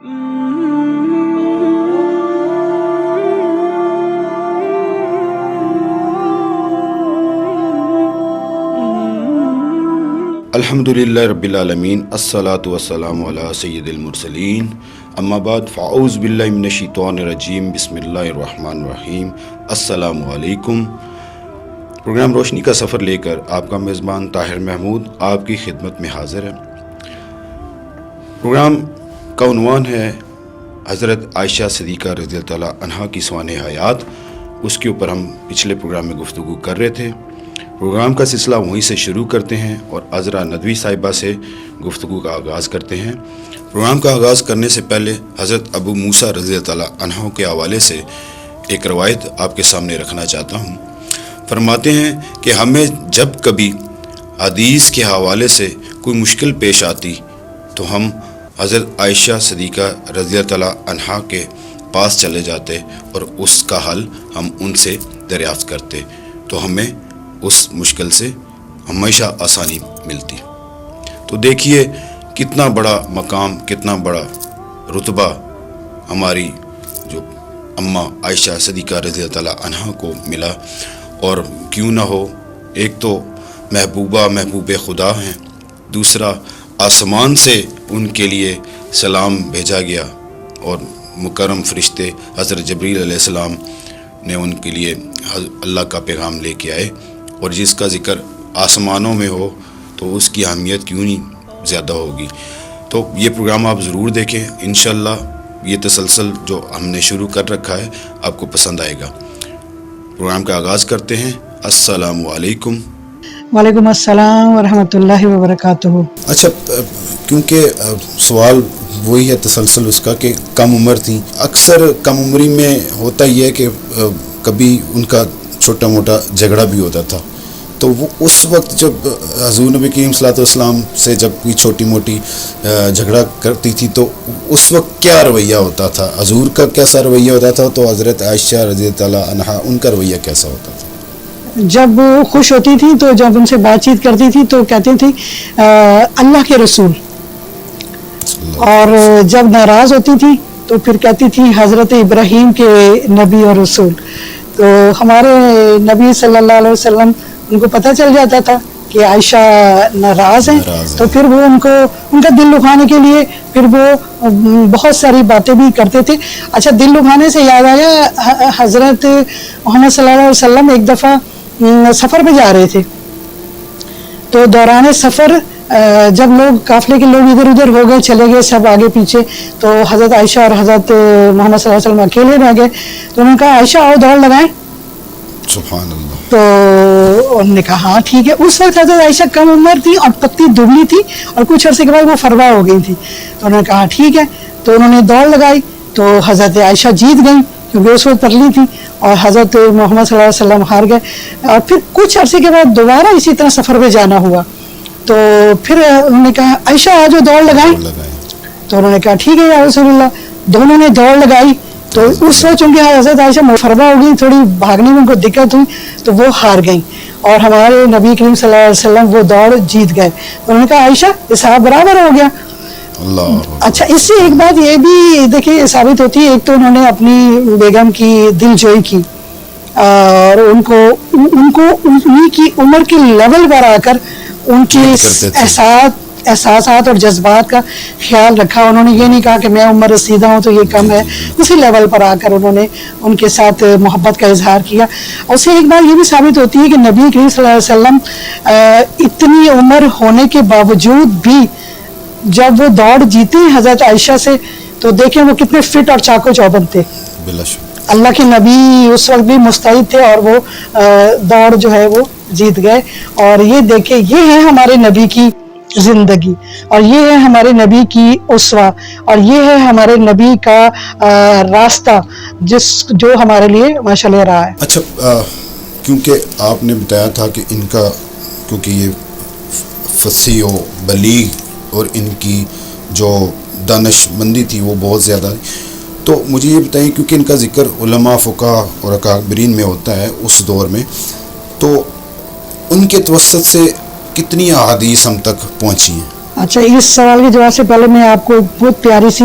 الحمدللہ رب العالمین الصلاۃ والسلام علی سید المرسلین اما بعد فاعوذ باللہ من الشیطان الرجیم بسم اللہ الرحمن الرحیم السلام علیکم۔ پروگرام روشنی کا سفر لے کر آپ کا میزبان طاہر محمود آپ کی خدمت میں حاضر ہے۔ پروگرام کا عنوان ہے حضرت عائشہ صدیقہ رضی اللہ تعالیٰ عنہا کی سوانح حیات۔ اس کے اوپر ہم پچھلے پروگرام میں گفتگو کر رہے تھے۔ پروگرام کا سلسلہ وہیں سے شروع کرتے ہیں اور عذرا ندوی صاحبہ سے گفتگو کا آغاز کرتے ہیں۔ پروگرام کا آغاز کرنے سے پہلے حضرت ابو موسیٰ رضی اللہ تعالیٰ عنہ کے حوالے سے ایک روایت آپ کے سامنے رکھنا چاہتا ہوں۔ فرماتے ہیں کہ ہمیں جب کبھی حدیث کے حوالے سے کوئی مشکل پیش آتی تو ہم حضرت عائشہ صدیقہ رضی اللہ تعالیٰ عنہا کے پاس چلے جاتے اور اس کا حل ہم ان سے دریافت کرتے تو ہمیں اس مشکل سے ہمیشہ آسانی ملتی۔ تو دیکھیے کتنا بڑا مقام، کتنا بڑا رتبہ ہماری جو اماں عائشہ صدیقہ رضی اللہ تعالیٰ عنہا کو ملا۔ اور کیوں نہ ہو، ایک تو محبوب خدا ہیں، دوسرا آسمان سے ان کے لیے سلام بھیجا گیا اور مکرم فرشتے حضرت جبریل علیہ السلام نے ان کے لیے اللہ کا پیغام لے کے آئے، اور جس کا ذکر آسمانوں میں ہو تو اس کی اہمیت کیوں نہیں زیادہ ہوگی۔ تو یہ پروگرام آپ ضرور دیکھیں، انشاءاللہ یہ تسلسل جو ہم نے شروع کر رکھا ہے آپ کو پسند آئے گا۔ پروگرام کا آغاز کرتے ہیں۔ السلام علیکم۔ وعلیکم السلام ورحمۃ اللہ وبرکاتہ۔ اچھا، کیونکہ سوال وہی ہے تسلسل اس کا کہ کم عمر تھیں، اکثر کم عمری میں ہوتا ہی ہے کہ کبھی ان کا چھوٹا موٹا جھگڑا بھی ہوتا تھا، تو وہ اس وقت جب حضور نبی کریم صلی اللہ علیہ وسلم سے جب کوئی چھوٹی موٹی جھگڑا کرتی تھی تو اس وقت کیا رویہ ہوتا تھا؟ حضور کا کیسا رویہ ہوتا تھا؟ تو حضرت عائشہ رضی اللہ تعالیٰ عنہا ان کا رویہ کیسا ہوتا تھا؟ جب وہ خوش ہوتی تھی تو جب ان سے بات چیت کرتی تھی تو کہتی تھی اللہ کے رسول، اور جب ناراض ہوتی تھی تو پھر کہتی تھی حضرت ابراہیم کے نبی اور رسول۔ تو ہمارے نبی صلی اللہ علیہ وسلم ان کو پتہ چل جاتا تھا کہ عائشہ ناراض ہیں، تو پھر وہ ان کا دل لکھانے کے لیے پھر وہ بہت ساری باتیں بھی کرتے تھے۔ اچھا، دل لکھانے سے یاد آیا، حضرت محمد صلی اللہ علیہ وسلم ایک دفعہ سفر پہ جا رہے تھے، تو دوران سفر جب لوگ قافلے کے لوگ ادھر ادھر ہو گئے، چلے گئے سب آگے پیچھے، تو حضرت عائشہ اور حضرت محمد صلی اللہ علیہ وسلم اکیلے رہ گئے۔ تو انہوں نے کہا عائشہ آؤ دوڑ لگائیں۔ سبحان اللہ۔ تو انہوں نے کہا ہاں ٹھیک ہے۔ اس وقت حضرت عائشہ کم عمر تھی اور پتلی دبلی تھی، اور کچھ عرصے کے بعد وہ فروا ہو گئی تھی۔ تو انہوں نے کہا ٹھیک ہے، تو انہوں نے دوڑ لگائی تو حضرت عائشہ جیت گئیں کیونکہ اس وقت پتلی تھی، اور حضرت محمد صلی اللہ علیہ وسلم ہار گئے۔ اور پھر کچھ عرصے کے بعد دوبارہ اسی طرح سفر پہ جانا ہوا، تو پھر انہوں نے کہا عائشہ آ جو دوڑ لگائیں۔ تو انہوں نے کہا ٹھیک ہے یا رسول اللہ۔ دونوں نے دوڑ لگائی، تو اس وقت چونکہ حضرت عائشہ مفربہ ہو گئی، تھوڑی بھاگنے میں ان کو دقت ہوئی تو وہ ہار گئیں، اور ہمارے نبی کریم صلی اللہ علیہ وسلم وہ دوڑ جیت گئے۔ انہوں نے کہا عائشہ حساب برابر ہو گیا۔ اچھا، اس سے ایک بات یہ بھی دیکھیے ثابت ہوتی ہے، ایک تو انہوں نے اپنی بیگم کی دل جوئی کی، اور ان کو انہی کی عمر کے لیول پر آ کر ان کے احساسات اور جذبات کا خیال رکھا۔ انہوں نے یہ نہیں کہا کہ میں عمر رسیدہ ہوں تو یہ کم ہے، اسی لیول پر آ کر انہوں نے ان کے ساتھ محبت کا اظہار کیا۔ اور اس سے ایک بات یہ بھی ثابت ہوتی ہے کہ نبی کریم صلی اللہ علیہ وسلم اتنی عمر ہونے کے باوجود بھی جب وہ دوڑ جیتے حضرت عائشہ سے تو دیکھیں وہ کتنے فٹ اور چاقو چوبند تھے۔ اللہ کے نبی اس وقت بھی مستعد تھے اور وہ دوڑ جو ہے وہ جیت گئے۔ اور یہ دیکھیں، یہ ہے ہمارے نبی کی زندگی، اور یہ ہے ہمارے نبی کی اسوہ، اور یہ ہے ہمارے نبی کا راستہ جو ہمارے لیے ماشاءاللہ رہا ہے۔ اچھا، کیونکہ آپ نے بتایا تھا کہ ان کا کیونکہ یہ فصیح و بلیغ اور ان کی جو دانش مندی تھی وہ بہت زیادہ تھی، تو مجھے یہ بتائیں کیونکہ ان کا ذکر علماء، فقہاء اور اکابرین میں ہوتا ہے اس دور میں، تو ان کے توسط سے کتنی احادیث ہم تک پہنچی ہیں؟ اچھا، اس سوال کے جواب سے پہلے میں آپ کو بہت پیاری سی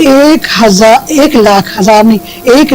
1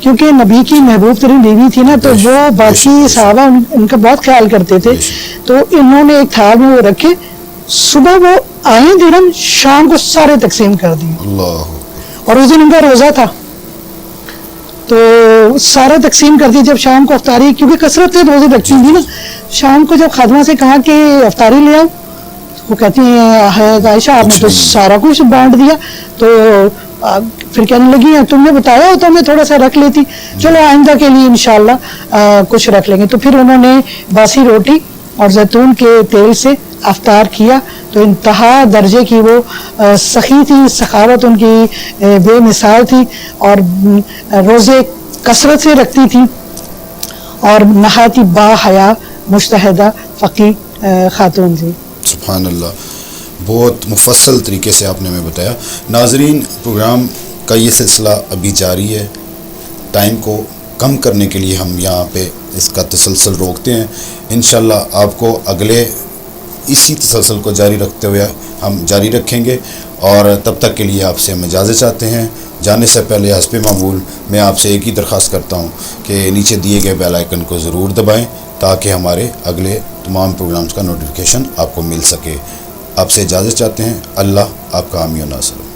کیونکہ نبی کی محبوب ترین بیوی تھی نا، تو وہ باقی صحابہ ان کا بہت خیال کرتے تھے. تو انہوں نے ایک تھال میں وہ رکھے، صبح وہ آئیں درہم، شام کو سارے تقسیم کر دیے. اللہ. اور اس دن ان کا روزہ تھا تو سارا تقسیم کر دی. جب شام کو افطاری، کیونکہ کثرت سے روزے رکھتی تھی نا، شام کو جب خادمہ سے کہا کہ افطاری لے آؤ، وہ کہتی ہیں عائشہ آپ نے تو سارا کچھ بانٹ دیا. تو پھر کہنے لگی تم نے بتایا ہو تو میں تھوڑا سا رکھ لیتی، چلو آئندہ کے لیے انشاءاللہ کچھ رکھ لیں گے. تو پھر انہوں نے باسی روٹی اور زیتون کے تیل سے افطار کیا. تو انتہا درجے کی وہ سخی تھی، سخاوت ان کی بے مثال تھی، اور روزے کثرت سے رکھتی تھی، اور نہایت با حیا مجتہدہ فقی خاتون تھی. سبحان اللہ. بہت مفصل طریقے سے آپ نے ہمیں بتایا. ناظرین، پروگرام کا یہ سلسلہ ابھی جاری ہے. ٹائم کو کم کرنے کے لیے ہم یہاں پہ اس کا تسلسل روکتے ہیں. انشاءاللہ آپ کو اگلے اسی تسلسل کو جاری رکھتے ہوئے ہم جاری رکھیں گے، اور تب تک کے لیے آپ سے ہم اجازت چاہتے ہیں. جانے سے پہلے حسب معمول میں آپ سے ایک ہی درخواست کرتا ہوں کہ نیچے دیے گئے بیل آئیکن کو ضرور دبائیں تاکہ ہمارے اگلے تمام پروگرامز کا نوٹیفیکیشن آپ کو مل سکے. آپ سے اجازت چاہتے ہیں. اللہ آپ کا حامی و ناصر.